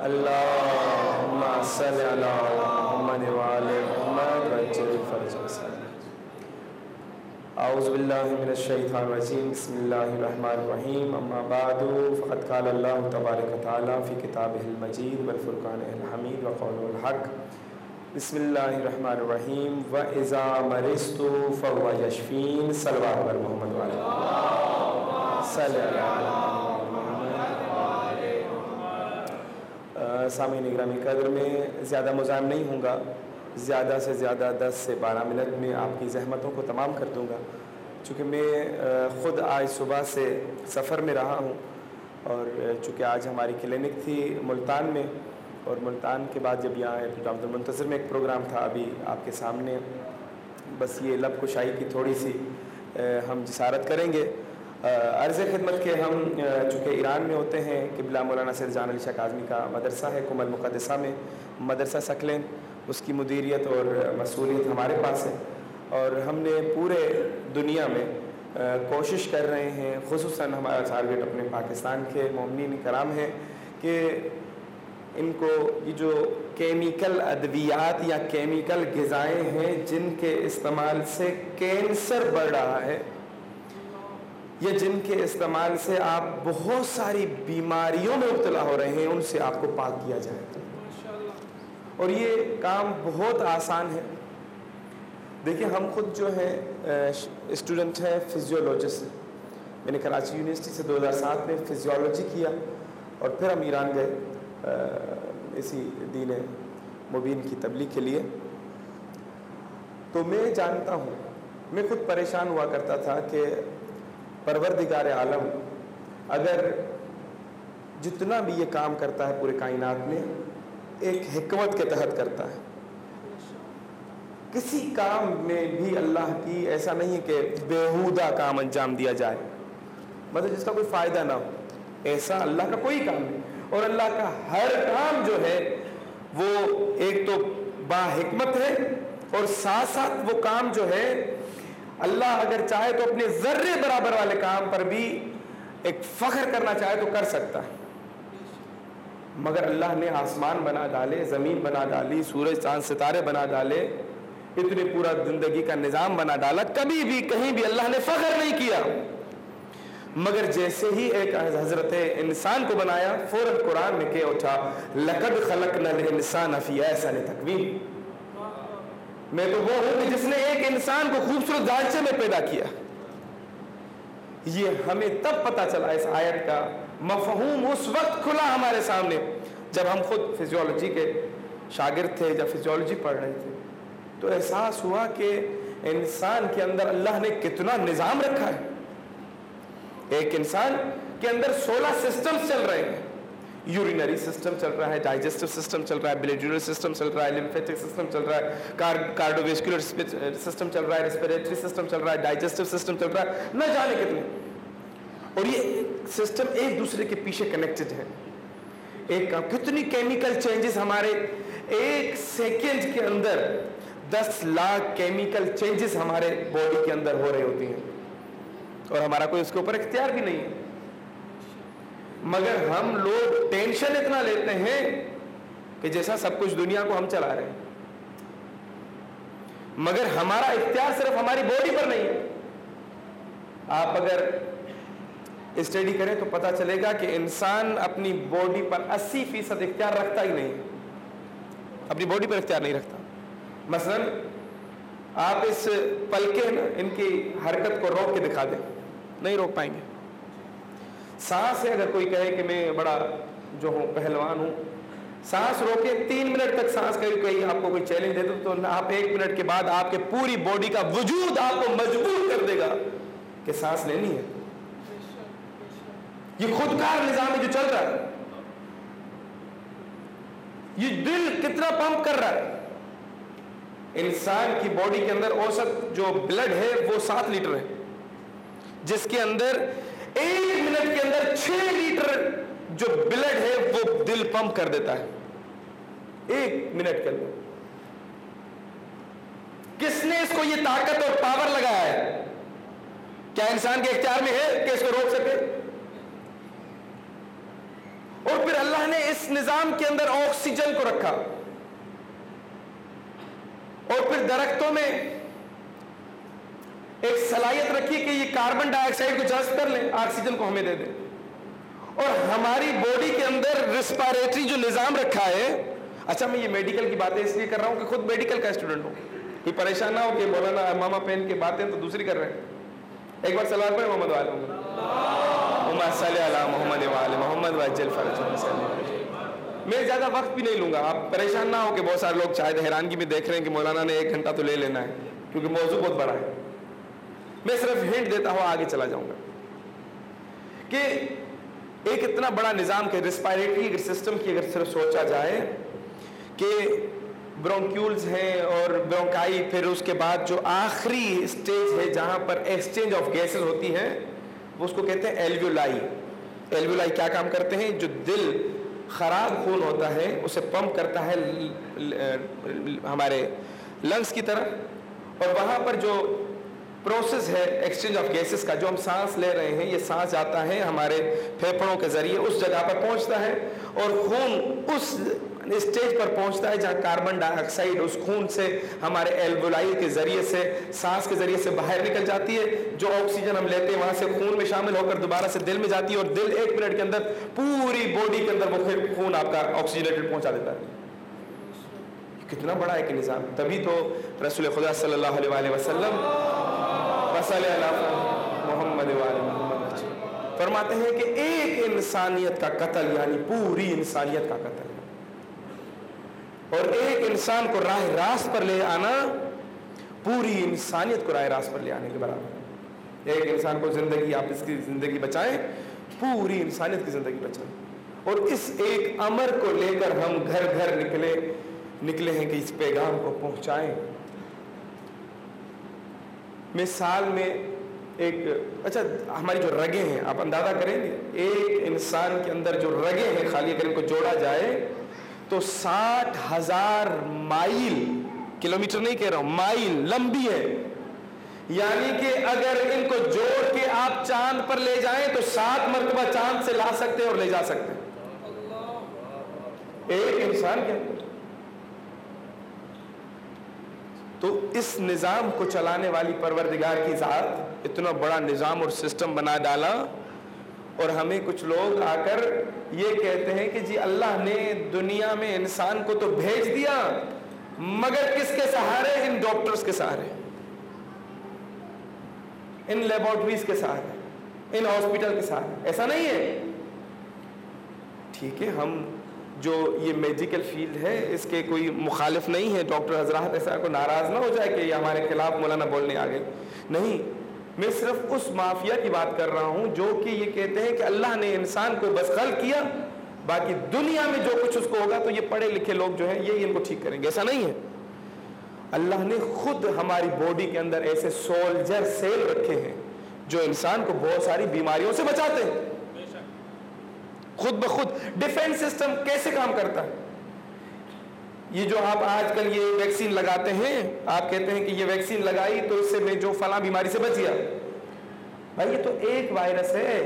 اللہم صل علی محمد وآل محمد وعجل فرج وسلم۔ اعوذ باللہ من الشیطان الرجیم، بسم اللہ الرحمن الرحیم، اما بعد فقد قال اللہ تبارک و تعالی فی کتابہ المجید والفرقان الحمید وقولہ الحق۔ بسم اللہ الرحمن الرحیم، وَإِذَا مَرِضْتُ فَهُوَ يَشْفِينِ۔ صلوات بر محمد وعلی محمد صلی اللہ علیہ وسلم۔ سامعین اکرامی قدر، میں زیادہ مزاحم نہیں ہوں گا، زیادہ سے زیادہ 10 سے 12 منٹ میں آپ کی زحمتوں کو تمام کر دوں گا، چونکہ میں خود آج صبح سے سفر میں رہا ہوں، اور چونکہ آج ہماری کلینک تھی ملتان میں، اور ملتان کے بعد جب یہاں عبد المنتظر میں ایک پروگرام تھا، ابھی آپ کے سامنے بس یہ لب کشائی کی تھوڑی سی ہم جسارت کریں گے۔ عرض خدمت کے ہم چونکہ ایران میں ہوتے ہیں، قبلہ مولانا سید جان علی شاہ کاظمی کا مدرسہ ہے قم المقدسہ میں، مدرسہ سکلین، اس کی مدیریت اور مسئولیت ہمارے پاس ہے، اور ہم نے پورے دنیا میں کوشش کر رہے ہیں، خصوصاً ہمارا ٹارگیٹ اپنے پاکستان کے مومنین کرام ہے کہ ان کو یہ جو کیمیکل ادویات یا کیمیکل غذائیں ہیں جن کے استعمال سے کینسر بڑھ رہا ہے، یا جن کے استعمال سے آپ بہت ساری بیماریوں میں مبتلا ہو رہے ہیں، ان سے آپ کو پاک کیا جائے۔ اور یہ کام بہت آسان ہے۔ دیکھیں، ہم خود جو ہیں اسٹوڈنٹ ہیں فزیولوجسٹ، میں نے کراچی یونیورسٹی سے 2007 میں فزیولوجی کیا، اور پھر ہم ایران گئے اسی دین مبین کی تبلیغ کے لیے۔ تو میں جانتا ہوں، میں خود پریشان ہوا کرتا تھا کہ پروردگار عالم اگر جتنا بھی یہ کام کرتا ہے پورے کائنات میں ایک حکمت کے تحت کرتا ہے، کسی کام میں بھی اللہ کی ایسا نہیں کہ بیہودہ کام انجام دیا جائے، مطلب جس کا کوئی فائدہ نہ ہو، ایسا اللہ کا کوئی کام نہیں۔ اور اللہ کا ہر کام جو ہے وہ ایک تو با حکمت ہے، اور ساتھ ساتھ وہ کام جو ہے اللہ اگر چاہے تو اپنے ذرے برابر والے کام پر بھی ایک فخر کرنا چاہے تو کر سکتا ہے۔ مگر اللہ نے آسمان بنا ڈالے، زمین بنا ڈالی، سورج چاند ستارے بنا ڈالے، اتنے پورا زندگی کا نظام بنا ڈالا، کبھی بھی کہیں بھی اللہ نے فخر نہیں کیا۔ مگر جیسے ہی ایک حضرت انسان کو بنایا، فوراً قرآن میں کہہ اٹھا لَقَدْ خَلَقْنَا الْإِنسَانَ فِي أَحْسَنِ تَقْوِيمٍ، میں تو وہ ہوں کہ جس نے ایک انسان کو خوبصورت ڈھانچے میں پیدا کیا۔ یہ ہمیں تب پتہ چلا، اس آیت کا مفہوم اس وقت کھلا ہمارے سامنے جب ہم خود فزیولوجی کے شاگرد تھے، جب فزیولوجی پڑھ رہے تھے، تو احساس ہوا کہ انسان کے اندر اللہ نے کتنا نظام رکھا ہے۔ ایک انسان کے اندر 16 سسٹمز چل رہے ہیں، یورینری سسٹم چل رہا ہے، ڈائجسٹو سسٹم چل رہا ہے، بلیڈیولر سسٹم چل رہا ہے، لمفیٹک سسٹم چل رہا ہے، کارڈیوویسکولر سسٹم چل رہا ہے، ریسپیریٹری سسٹم چل رہا ہے، ڈائجسٹو سسٹم چل رہا ہے، نہ جانے کتنے، اور یہ سسٹم ایک دوسرے کے پیچھے کنیکٹڈ ہے۔ ایک کتنی کیمیکل چینجز ہمارے ایک سیکنڈ کے اندر 10 لاکھ کیمیکل چینجز ہمارے باڈی کے اندر ہو رہی ہوتی ہیں، اور ہمارا کوئی اس کے اوپر اختیار بھی نہیں ہے۔ مگر ہم لوگ ٹینشن اتنا لیتے ہیں کہ جیسا سب کچھ دنیا کو ہم چلا رہے ہیں، مگر ہمارا اختیار صرف ہماری باڈی پر نہیں ہے۔ آپ اگر اسٹڈی کریں تو پتہ چلے گا کہ انسان اپنی باڈی پر 80% اختیار رکھتا ہی نہیں، اپنی باڈی پر اختیار نہیں رکھتا۔ مثلا آپ اس پلکیں ان کی حرکت کو روک کے دکھا دیں، نہیں روک پائیں گے۔ سانس ہے، اگر کوئی کہے کہ میں بڑا جو ہوں پہلوان ہوں، سانس روکے 3 منٹ تک سانس کوئی آپ کو کوئی چیلنج دے دو تو آپ 1 منٹ کے بعد آپ کے پوری باڈی کا وجود آپ کو مجبور کر دے گا کہ سانس لینی ہے۔ یہ خودکار نظام ہے جو چل رہا ہے۔ یہ دل کتنا پمپ کر رہا ہے، انسان کی باڈی کے اندر اوسط جو بلڈ ہے وہ 7 لیٹر ہے، جس کے اندر 1 منٹ کے اندر 6 لیٹر جو بلڈ ہے وہ دل پمپ کر دیتا ہے 1 منٹ کے اندر۔ کس نے اس کو یہ طاقت اور پاور لگایا ہے؟ کیا انسان کے اختیار میں ہے کہ اس کو روک سکے؟ اور پھر اللہ اللہ نے اس نظام کے اندر آکسیجن کو رکھا اور پھر درختوں میں ایک صلاحیت رکھی کہ یہ کاربن ڈائی آکسائڈ کو جذب کر لیں، آکسیجن کو ہمیں دے دیں. اور ہماری باڈی کے اندر ریسپیریٹری جو نظام رکھا ہے. اچھا میں یہ میڈیکل کی باتیں اس لیے کر رہا ہوں کہ خود میڈیکل کا اسٹوڈنٹ ہوں، کوئی پریشان نہ ہو کہ مولانا امامہ پین کے باتیں تو دوسری کر رہے ہیں. ایک بار سلام پڑھیں محمد والے محمد صلی اللہ محمد والے محمد وجل فرج. میں زیادہ وقت بھی نہیں لوں گا، آپ پریشان نہ ہو کہ بہت سارے لوگ شاید حیرانگی میں دیکھ رہے ہیں کہ مولانا نے 1 گھنٹہ تو لے لینا ہے کیونکہ موضوع بہت بڑا ہے. میں صرف ہنٹ دیتا ہوں، آگے چلا جاؤں گا کہ ایک اتنا بڑا نظام کہ ریسپائریٹری سسٹم کی اگر صرف سوچا جائے کہ برونکیولز ہیں اور برونکائی، پھر اس کے بعد جو آخری اسٹیج ہے جہاں پر ایکسچینج آف گیسز ہوتی ہے وہ اس کو کہتے ہیں ایلویولائی. ایلویولائی کیا کام کرتے ہیں؟ جو دل خراب خون ہوتا ہے اسے پمپ کرتا ہے ہمارے لنگس کی طرف، اور وہاں پر جو پروسیس ہے ایکسچینج آف گیسز کا، جو ہم سانس لے رہے ہیں یہ سانس جاتا ہے ہمارے پھیپھڑوں کے ذریعے، اس جگہ پر پہنچتا ہے اور خون اس اسٹیج پر پہنچتا ہے جہاں کاربن ڈائی آکسائڈ اس خون سے ہمارے ایلویولائی کے ذریعے سے، سانس کے ذریعے سے باہر نکل جاتی ہے. جو آکسیجن ہم لیتے ہیں وہاں سے خون میں شامل ہو کر دوبارہ سے دل میں جاتی ہے اور دل 1 منٹ کے اندر پوری باڈی کے اندر وہ خون آپ کا آکسیجنیٹڈ پہنچا دیتا ہے. کتنا بڑا ایک نظام. تبھی تو رسول خدا صلی اللہ علیہ وسلم صلی اللہ محمد وآل محمد فرماتے ہیں کہ ایک انسانیت کا قتل یعنی پوری انسانیت کا قتل، اور ایک انسان کو راہ راست پر لے آنا پوری انسانیت کو راہ راست پر لے آنے کے برابر. ایک انسان کو زندگی، آپ اس کی زندگی بچائیں، پوری انسانیت کی زندگی بچائیں. اور اس ایک امر کو لے کر ہم گھر گھر نکلے ہیں کہ اس پیغام کو پہنچائیں. میں سال میں ایک، اچھا ہماری جو رگیں ہیں آپ اندازہ کریں گے، ایک انسان کے اندر جو رگیں ہیں خالی اگر ان کو جوڑا جائے تو 60,000 مائل، کلومیٹر نہیں کہہ رہا ہوں، مائل لمبی ہے. یعنی کہ اگر ان کو جوڑ کے آپ چاند پر لے جائیں تو 7 مرتبہ چاند سے لا سکتے اور لے جا سکتے ایک انسان کے اندر. تو اس نظام کو چلانے والی پروردگار کی ذات اتنا بڑا نظام اور سسٹم بنا ڈالا، اور ہمیں کچھ لوگ آ کر یہ کہتے ہیں کہ جی اللہ نے دنیا میں انسان کو تو بھیج دیا مگر کس کے سہارے؟ ان ڈاکٹرز کے سہارے، ان لیبورٹریز کے سہارے، ان ہاسپٹل کے سہارے. ایسا نہیں ہے. ٹھیک ہے، ہم جو یہ میڈیکل فیلڈ ہے اس کے کوئی مخالف نہیں ہے، ڈاکٹر حضرات ایسا کو ناراض نہ ہو جائے کہ یہ ہمارے خلاف مولانا بولنے آ گئے. نہیں، میں صرف اس مافیا کی بات کر رہا ہوں جو کہ یہ کہتے ہیں کہ اللہ نے انسان کو بس خلق کیا، باقی دنیا میں جو کچھ اس کو ہوگا تو یہ پڑھے لکھے لوگ جو ہیں یہ ان کو ٹھیک کریں گے. ایسا نہیں ہے. اللہ نے خود ہماری باڈی کے اندر ایسے سولجر سیل رکھے ہیں جو انسان کو بہت ساری بیماریوں سے بچاتے ہیں. خود بخود ڈیفنس سسٹم کیسے کام کرتا ہے؟ یہ جو آپ آج کل یہ ویکسین لگاتے ہیں، آپ کہتے ہیں کہ یہ ویکسین لگائی تو اس سے میں جو فلاں بیماری سے بچ گیا. بھائی یہ تو ایک وائرس ہے.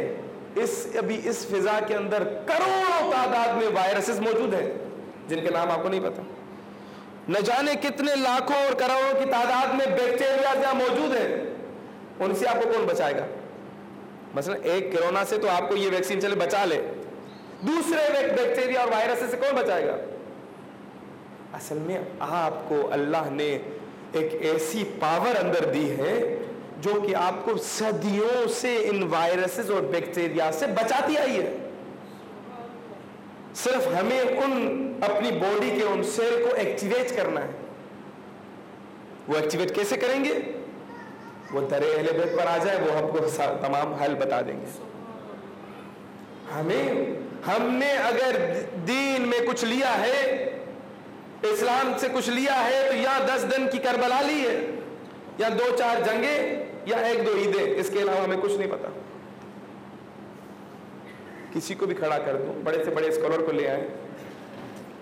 ابھی اس فضا کے اندر کروڑوں تعداد میں وائرسز موجود ہیں جن کے نام آپ کو نہیں پتا. نہ جانے کتنے لاکھوں اور کروڑوں کی تعداد میں بیکٹیریا جہاں موجود ہیں، ان سے آپ کو کون بچائے گا؟ مثلا ایک کرونا سے تو آپ کو یہ ویکسین چلے بچا لے، دوسرے بیکٹیریا اور وائرس سے کون بچائے گا؟ اصل میں آپ کو اللہ نے ایک ایسی پاور اندر دی ہے جو کہ آپ کو صدیوں سے ان وائرسز اور بیکٹیریا سے بچاتی آئی ہے. صرف ہمیں اپنی باڈی کے ان سیل کو ایکٹیویٹ کرنا ہے. وہ ایکٹیویٹ کیسے کریں گے؟ وہ در اہل بیت پر آ جائے، وہ ہم کو تمام حل بتا دیں گے. ہم نے اگر دین میں کچھ لیا ہے، اسلام سے کچھ لیا ہے تو یا 10 دن کی کربلا لی ہے، یا 2-4 جنگیں، یا 1-2 عیدیں. اس کے علاوہ ہمیں کچھ نہیں پتا. کسی کو بھی کھڑا کر دو، بڑے سے بڑے اسکالر کو لے آئے،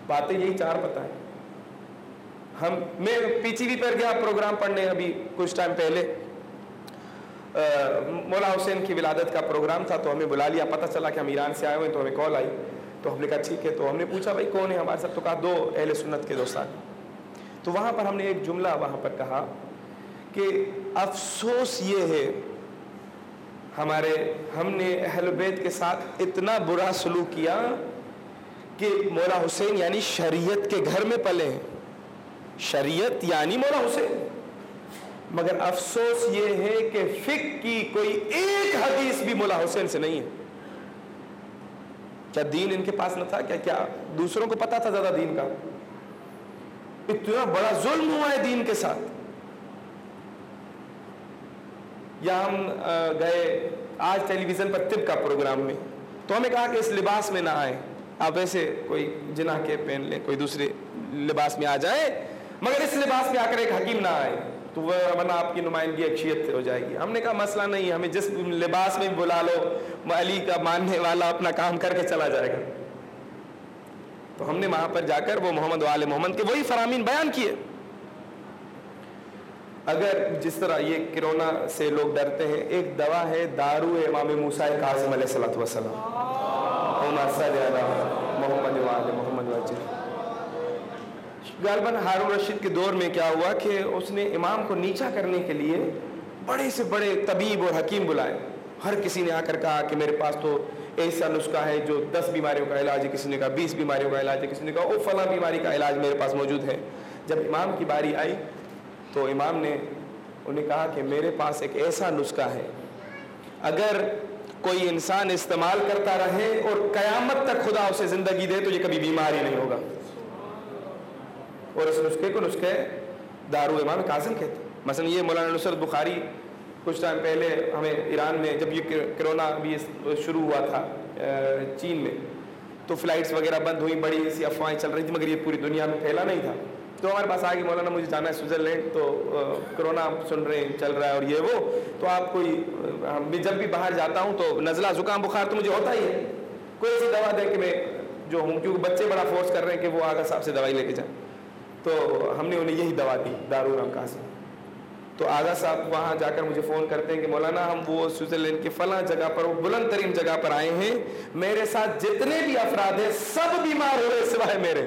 باتیں یہی 4 پتہ ہے. میں پی ٹی وی پر گیا پروگرام پڑھنے ابھی کچھ ٹائم پہلے، مولا حسین کی ولادت کا پروگرام تھا تو ہمیں بلا لیا. پتہ چلا کہ ہم ایران سے آئے ہوئے تو ہمیں کال آئی. تو تو ہم نے کہا ٹھیک ہے. تو ہم نے پوچھا بھائی کون ہے ہمارے ساتھ؟ تو کہا 2 اہل سنت کے دوستان. تو وہاں پر ہم نے ایک جملہ وہاں پر کہا کہ افسوس یہ ہے ہم نے اہل بیت کے ساتھ اتنا برا سلوک کیا کہ مولا حسین یعنی شریعت کے گھر میں پلے ہیں, شریعت یعنی مولا حسین, مگر افسوس یہ ہے کہ فقہ کی کوئی ایک حدیث بھی مولا حسین سے نہیں ہے. کیا دین ان کے پاس نہ تھا؟ کیا دوسروں کو پتا تھا زیادہ دین کا؟ اتنا بڑا ظلم ہوا ہے دین کے ساتھ. یا ہم گئے آج ٹیلی ویژن پر طب کا پروگرام میں, تو ہمیں کہا کہ اس لباس میں نہ آئیں, آپ ایسے کوئی جناح کے پہن لیں, کوئی دوسرے لباس میں آ جائیں, مگر اس لباس میں آ کر ایک حکیم نہ آئے, تو وہ ورنہ آپ کی نمائندگی اکثریت ہو جائے گی. ہم نے کہا مسئلہ نہیں, ہمیں جس لباس میں بلا لو, علی کا ماننے والا اپنا کام کر کے چلا جائے گا. تو ہم نے وہاں پر جا کر وہ محمد و آل محمد کے وہی فرامین بیان کیے. اگر جس طرح یہ کرونا سے لوگ ڈرتے ہیں, ایک دوا ہے دارو امام موسیٰ کاظم علیہ الصلوۃ والسلام, محمد و آل محمد وجہ. غالباً ہارون رشید کے دور میں کیا ہوا کہ اس نے امام کو نیچا کرنے کے لیے بڑے سے بڑے طبیب اور حکیم بلائے. ہر کسی نے آ کر کہا کہ میرے پاس تو ایسا نسخہ ہے جو 10 بیماریوں کا علاج ہے, کسی نے کہا 20 بیماریوں کا علاج ہے, کسی نے کہا او فلاں بیماری کا علاج میرے پاس موجود ہے. جب امام کی باری آئی تو امام نے انہیں کہا کہ میرے پاس ایک ایسا نسخہ ہے, اگر کوئی انسان استعمال کرتا رہے اور قیامت تک خدا اسے زندگی دے تو یہ کبھی بیمار ہی نہیں ہوگا. اور اس نسخے کو نسخے دارو امام کاظم کہتے ہیں. مثلا یہ مولانا نصرت بخاری کچھ ٹائم پہلے ہمیں ایران میں جب یہ کرونا بھی شروع ہوا تھا چین میں, تو فلائٹس وغیرہ بند ہوئی, بڑی سی افواہیں چل رہی تھی, مگر یہ پوری دنیا میں پھیلا نہیں تھا. تو ہمارے پاس آگے مولانا مجھے جانا ہے سوئٹزرلینڈ, تو کرونا سن رہے ہیں چل رہا ہے اور یہ وہ, تو آپ کوئی جب بھی باہر جاتا ہوں تو نزلہ زکام بخار تو مجھے ہوتا ہی ہے, کوئی ایسی دوا دے کہ میں جو ہوں, کیونکہ بچے بڑا فورس کر رہے ہیں کہ وہ آگا صاحب سے دوائی لے کے جائیں. تو ہم نے انہیں یہی دوا دی دارو امام کاظم. تو آغا صاحب وہاں جا کر مجھے فون کرتے ہیں کہ مولانا ہم وہ سوئٹزرلینڈ کے فلاں جگہ پر, وہ بلند ترین جگہ پر آئے ہیں, میرے ساتھ جتنے بھی افراد ہیں سب بیمار ہو رہے سوائے میرے,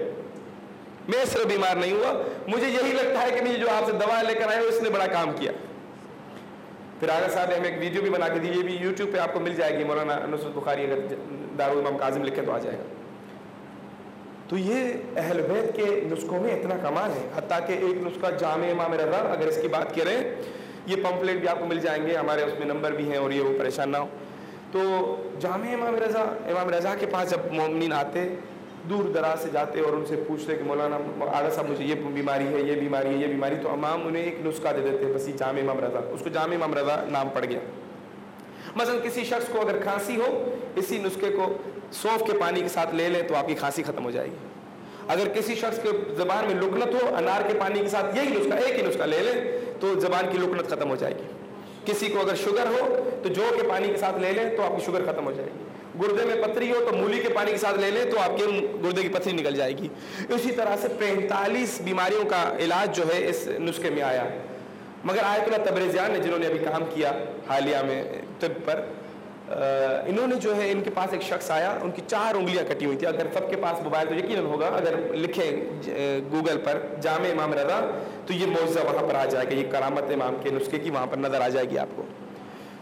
میں صرف بیمار نہیں ہوا. مجھے یہی لگتا ہے کہ مجھے جو آپ سے دوا لے کر آئے اس نے بڑا کام کیا. پھر آغا صاحب نے ہمیں ایک ویڈیو بھی بنا کے دی, یہ بھی یوٹیوب پہ آپ کو مل جائے گی, مولانا نصرت بخاری اگر دارو امام کاظم لکھیں تو آ جائے گا. تو یہ اہل بیت کے نسخوں میں اتنا کمال ہے, حتیٰ کہ ایک نسخہ جامع امام رضا, اگر اس کی بات کریں, یہ پمفلیٹ بھی آپ کو مل جائیں گے, ہمارے اس میں نمبر بھی ہیں, اور یہ وہ پریشان نہ ہو. تو جامع امام رضا کے پاس جب مومنین آتے, دور دراز سے جاتے اور ان سے پوچھتے کہ مولانا آغا صاحب مجھے یہ بیماری ہے, یہ بیماری ہے, یہ بیماری, تو امام انہیں ایک نسخہ دے دیتے, بس یہ جامع امام رضا, اس کو جامع امام رضا نام پڑ گیا. مثلا کسی شخص کو اگر کھانسی ہو, اسی نسخے کو سونف کے پانی کے ساتھ لے لیں تو آپ کی کھانسی ختم ہو جائے گی. اگر کسی شخص کے زبان میں لکنت ہو, انار کے پانی کے ساتھ یہی نسخہ, ایک ہی نسخہ لے لیں تو زبان کی لکنت ختم ہو جائے گی. کسی کو اگر شوگر ہو تو جو کے پانی کے ساتھ لے لیں تو آپ کی شوگر ختم ہو جائے گی. گردے میں پتھری ہو تو مولی کے پانی کے ساتھ لے لیں تو آپ کے گردے کی پتھری نکل جائے گی. اسی طرح سے 45 بیماریوں کا علاج جو ہے اس نسخے میں آیا. مگر آیت اللہ تبریزیان نے, جنہوں نے ابھی کام کیا حالیہ میں طب پر, انہوں نے جو ہے, ان کے پاس ایک شخص آیا, ان کی 4 انگلیاں کٹی ہوئی تھی. اگر سب کے پاس موبائل تو یقیناً ہوگا, اگر لکھیں گوگل پر جامع امام رضا تو یہ معجزہ وہاں پر آ جائے گا, یہ کرامت امام کے نسخے کی وہاں پر نظر آ جائے گی آپ کو.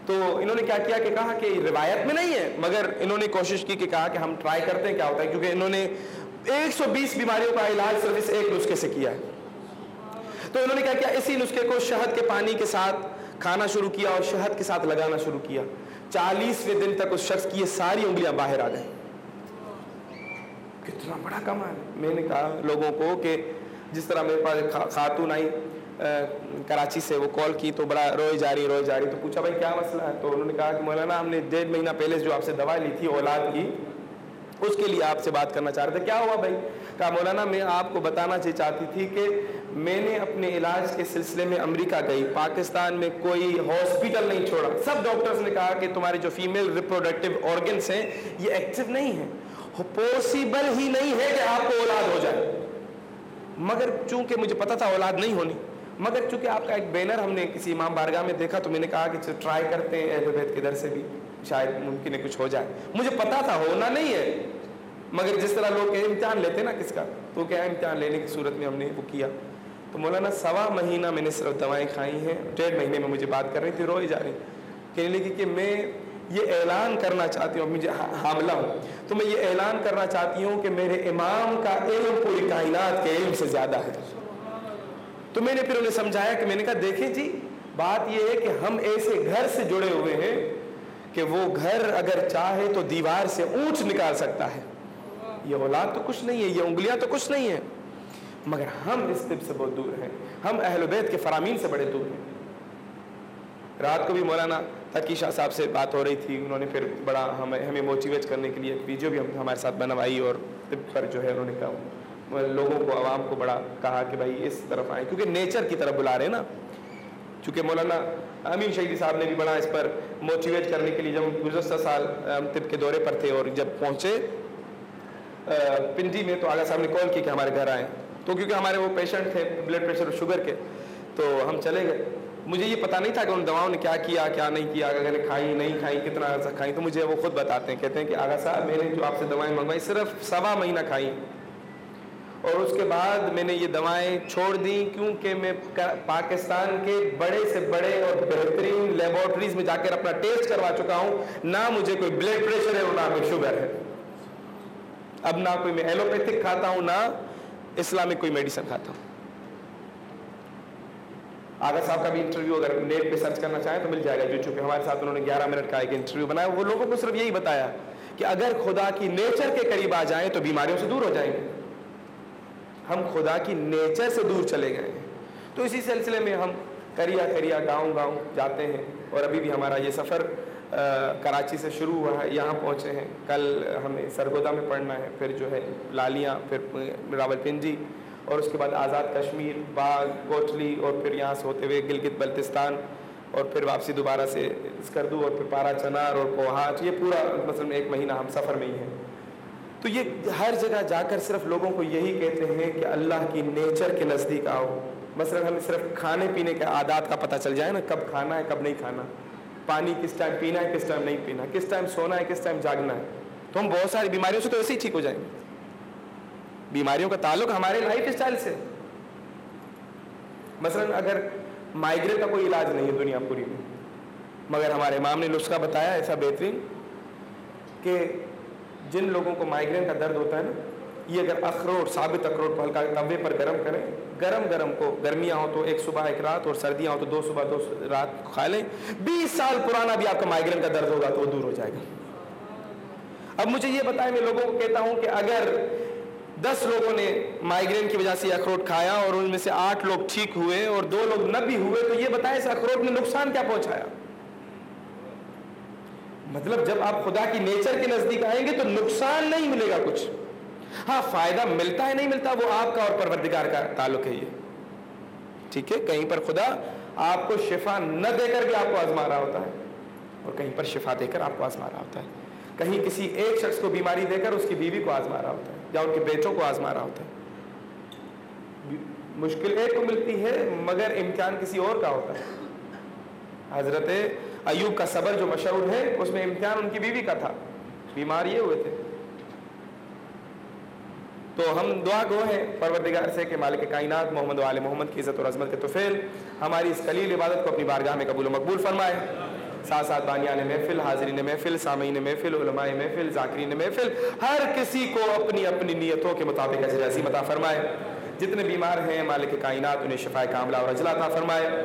تو انہوں نے کیا کیا کہ کہا کہ روایت میں نہیں ہے, مگر انہوں نے کوشش کی کہ کہا کہ ہم ٹرائی کرتے ہیں کیا ہوتا ہے, کیونکہ انہوں نے 120 بیماریوں کا علاج صرف اس ایک نسخے سے کیا ہے. تو انہوں نے کیا کیا, اسی نسخے کو شہد کے پانی کے ساتھ کھانا شروع کیا اور شہد کے ساتھ لگانا شروع کیا. 40ویں دن تک اس شخص کی یہ ساری انگلیاں باہر آ گئیں. کتنا بڑا کمال. میں نے کہا لوگوں کو کہ جس طرح میرے پاس خاتون آئی کراچی سے, وہ کال کی تو بڑا روئے جا رہی, تو پوچھا بھائی کیا مسئلہ ہے, تو انہوں نے کہا کہ مولانا ہم نے 1.5 مہینہ پہلے جو آپ سے دوا لی تھی اولاد کی, اس کے لیے آپ سے بات کرنا چاہ رہے تھے. کیا ہوا بھائی؟ کہا مولانا میں آپ کو بتانا چاہتی تھی کہ میں نے اپنے علاج کے سلسلے میں امریکہ گئی, پاکستان میں کوئی ہاسپٹل نہیں چھوڑا, سب ڈاکٹرز نے کہا کہ تمہارے جو فیمیل ریپروڈکٹیو آرگنس ہیں یہ ایکٹیو نہیں ہیں, پاسبل ہی نہیں ہے کہ آپ کو اولاد ہو جائے. مگر چونکہ مجھے پتا تھا اولاد نہیں ہونی, مگر چونکہ آپ کا ایک بینر ہم نے کسی امام بارگاہ میں دیکھا تو میں نے کہا کہ ٹرائی کرتے ہیں اہل بیت کے در سے بھی, شاید ممکن ہے کچھ ہو جائے. مجھے پتا تھا ہونا نہیں ہے, مگر جس طرح لوگ کہ امتحان لیتے ہیں نا کس کا، تو کیا امتحان لینے کی صورت میں ہم نے وہ کیا. تو مولانا 1.25 مہینہ میں نے صرف دوائیں کھائی ہیں. 1.5 مہینے میں مجھے بات کر رہی تھی، روئی جا رہی، کہنے لگی کہ میں یہ اعلان کرنا چاہتی ہوں، مجھے حاملہ ہوں تو میں یہ اعلان کرنا چاہتی ہوں کہ میرے امام کا علم پوری کائنات کے علم سے زیادہ ہے. تو میں نے پھر انہیں سمجھایا کہ میں نے کہا دیکھیں جی بات یہ ہے کہ ہم ایسے گھر سے جڑے ہوئے ہیں کہ وہ گھر اگر چاہے تو دیوار سے اونٹ نکال سکتا ہے. یہ اولاد تو کچھ نہیں ہے، یہ انگلیاں تو کچھ نہیں ہیں، مگر ہم اس طب سے بہت دور ہیں، ہم اہل بیت کے فرامین سے بڑے دور ہیں. رات کو بھی مولانا تقی شاہ صاحب سے بات ہو رہی تھی، انہوں نے پھر بڑا ہمیں موٹیویٹ کرنے کے لیے ایک ویڈیو بھی ہمارے ساتھ بنوائی، اور طب پر جو ہے انہوں نے کہا لوگوں کو، عوام کو بڑا کہا کہ بھائی اس طرف آئیں، کیونکہ نیچر کی طرف بلا رہے ہیں نا. چونکہ مولانا امین شہیدی صاحب نے بھی بڑا اس پر موٹیویٹ کرنے کے لیے، جب گزشتہ سال ہم طب کے دورے پر تھے اور جب پہنچے پنڈی میں تو آغا صاحب نے کال کی کہ ہمارے گھر آئیں. تو کیونکہ ہمارے وہ پیشنٹ تھے بلڈ پریشر اور شوگر کے، تو ہم چلے گئے. مجھے یہ پتہ نہیں تھا کہ ان دواؤں نے کیا کیا کیا نہیں کیا، اگر نے کھائی نہیں کھائی، کتنا عرصہ کھائی. تو مجھے وہ خود بتاتے ہیں، کہتے ہیں کہ آغا صاحب میں نے جو آپ سے دوائیں منگوائی صرف 1.25 مہینہ کھائی، اور اس کے بعد میں نے یہ دوائیں چھوڑ دیں، کیونکہ میں پاکستان کے بڑے سے بڑے اور بہترین لیبارٹریز میں جا کر اپنا ٹیسٹ کروا چکا ہوں، نہ مجھے کوئی بلڈ پریشر ہے اور نہ کوئی شوگر ہے. اب نہ کوئی میں ایلوپیتھک کھاتا ہوں نہ اسلامک کوئی میڈیسن کھاتا ہوں. آغا صاحب کا بھی انٹرویو اگر نیٹ پہ سرچ کرنا چاہیں تو مل جائے گا، جو چونکہ ہمارے ساتھ انہوں نے 11 منٹ کا ایک انٹرویو بنایا. وہ لوگوں کو صرف یہی بتایا کہ اگر خدا کی نیچر کے قریب آ جائیں تو بیماریوں سے دور ہو جائیں گے. ہم خدا کی نیچر سے دور چلے گئے ہیں. تو اسی سلسلے میں ہم کریا گاؤں جاتے ہیں، اور ابھی بھی ہمارا یہ سفر کراچی سے شروع ہوا ہے، یہاں پہنچے ہیں. کل ہمیں سرگودا میں پڑھنا ہے، پھر جو ہے لالیاں، پھر راولپنڈی، اور اس کے بعد آزاد کشمیر، باغ، کوٹلی، اور پھر یہاں سے ہوتے ہوئے گلگت بلتستان، اور پھر واپسی دوبارہ سے اسکردو، اور پھر پارا چنار اور پوہاٹ. یہ پورا مثلا 1 مہینہ ہم سفر میں ہی ہیں. تو یہ ہر جگہ جا کر صرف لوگوں کو یہی کہتے ہیں کہ اللہ کی نیچر کے نزدیک آؤ. مثلا ہمیں صرف کھانے پینے کے عادات کا پتہ چل جائے نا، کب کھانا ہے کب نہیں کھانا، پانی کس ٹائم پینا ہے کس ٹائم نہیں پینا، کس ٹائم سونا ہے کس ٹائم جاگنا ہے، تو ہم بہت ساری بیماریوں سے تو ایسے ہی ٹھیک ہو جائیں گے. بیماریوں کا تعلق ہمارے لائف اسٹائل سے. مثلا اگر مائگرین کا کوئی علاج نہیں ہے دنیا پوری میں، مگر ہمارے امام نے نسخہ بتایا ایسا بہترین کہ جن لوگوں کو مائگرین کا درد ہوتا ہے نا، یہ اگر اخروٹ، ثابت اخروٹ کو ہلکا توے پر گرم کریں، گرم کو، گرمیاں ہو تو 1 صبح 1 رات، اور سردیاں ہو تو 2 صبح 2 رات کھا لیں. 20 سال پرانا بھی آپ کا مائگرین کا درد ہوگا تو وہ دور ہو جائے گا. اب مجھے یہ بتائیں، میں لوگوں کو کہتا ہوں کہ اگر 10 لوگوں نے مائگرین کی وجہ سے اخروٹ کھایا اور ان میں سے 8 لوگ ٹھیک ہوئے اور 2 لوگ نہ بھی ہوئے، تو یہ بتائیں اس اخروٹ نے نقصان کیا پہنچایا؟ مطلب جب آپ خدا کی نیچر کے نزدیک آئیں گے تو نقصان نہیں ملے گا کچھ. ہاں فائدہ ملتا ہے نہیں ملتا وہ آپ کا اور پروردگار کا تعلق ہے. یہ ٹھیک ہے، کہیں پر خدا آپ کو شفا نہ دے کر بھی آپ کو آزما رہا ہوتا ہے، اور کہیں پر شفا دے کر آپ کو آزما رہا ہوتا ہے. کہیں کسی ایک شخص کو بیماری دے کر اس کی بیوی کو آزما رہا ہوتا ہے، یا ان کے بیٹوں کو آزما رہا ہوتا ہے. مشکل ایک کو ملتی ہے مگر امتحان کسی اور کا ہوتا ہے. حضرت ایوب کا صبر جو مشہور ہے، اس میں امتحان ان کی بیوی کا تھا، بیمار یہ ہوئے تھے. تو ہم دعا گو ہیں پروردگار سے کہ مالک کائنات محمد و آل محمد کی عزت اور عظمت کے طفیل ہماری اس قلیل عبادت کو اپنی بارگاہ میں قبول و مقبول فرمائے. ساتھ ساتھ بانیان محفل، حاضرین محفل، سامعین محفل، علماء محفل، ذاکرین محفل، ہر کسی کو اپنی اپنی نیتوں کے مطابق اجر عظیم عطا فرمائے. جتنے بیمار ہیں مالک کائنات انہیں شفاء کاملہ اور عاجلہ عطا فرمائے.